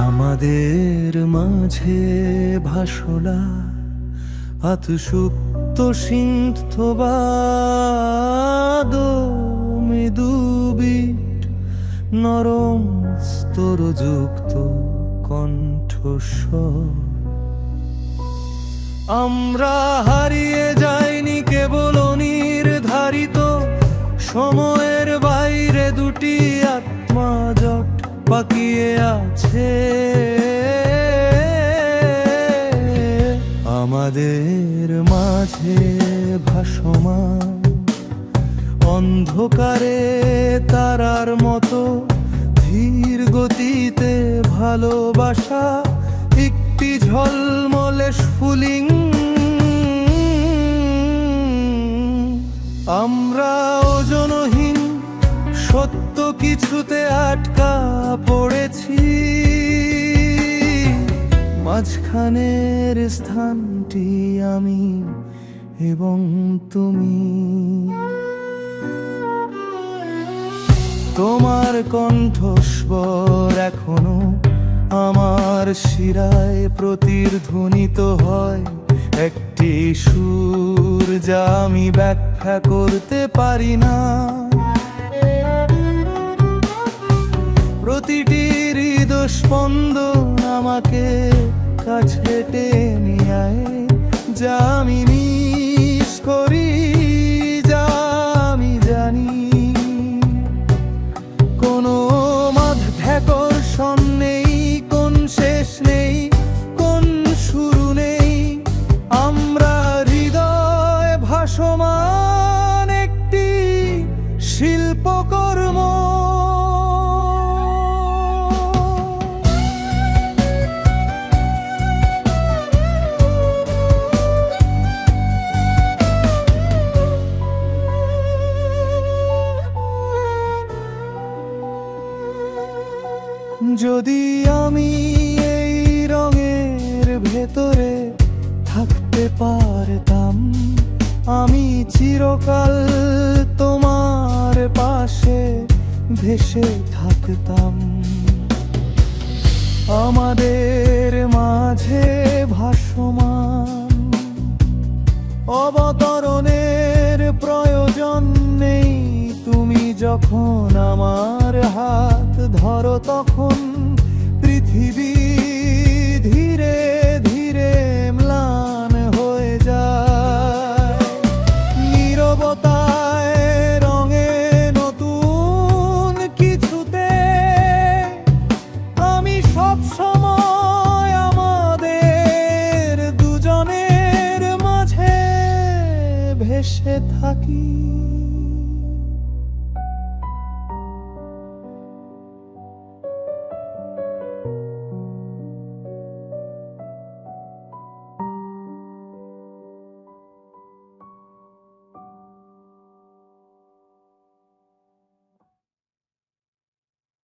আমাদের মাঝে ভাসলা আতসুপ্ত সিন্ধবাদ মৃদুবিট নরম স্তরযুক্ত কণ্ঠস্বর। আমরা হারিয়ে যাইনি কেবল নির্ধারিত সময়ের বাইরে, দুটি আত্মা জট পাকিয়ে আছে আমাদের মাঝে ভাসমান অন্ধকারে তারার মতো ধীর গতিতে ভালোবাসা একটি ঝলমলে স্ফুলিং। আমরা ওজনহীন সত্য কিছুতে আটকা পড়েছি, মাঝখানের স্থানটি আমি এবং তুমি। তোমার কণ্ঠস্বর এখনো আমার শিরায় প্রতিধ্বনিত হয়, একটি সুর যা আমি ব্যাখ্যা করতে পারি না। প্রতিটি হৃদস্পন্দন আমাকে কাছে টেনে আয়, যা আমি মিস করি, যা আমি জানি। কোনো মাধ্যাকর্ষণ নেই, কোন শেষ নেই, কোন শুরু নেই। আমরা হৃদয় ভাসমান একটি শিল্পকর্ম। যদি আমি এই রঙের ভেতরে থাকতে পারতাম, আমি চিরকাল তোমার পাশে ভেসে থাকতাম। আমাদের মাঝে ভাসমান অবতরণের প্রয়োজন নেই, তুমি যখন আমার হাত ধরো তখন পৃথিবী ধীরে ধীরে ম্লান হয়ে যায়। নীরবতায় রঙে নতুন কিছুতে আমি সব সময় আমাদের দুজনের মাঝে ভেসে থাকি।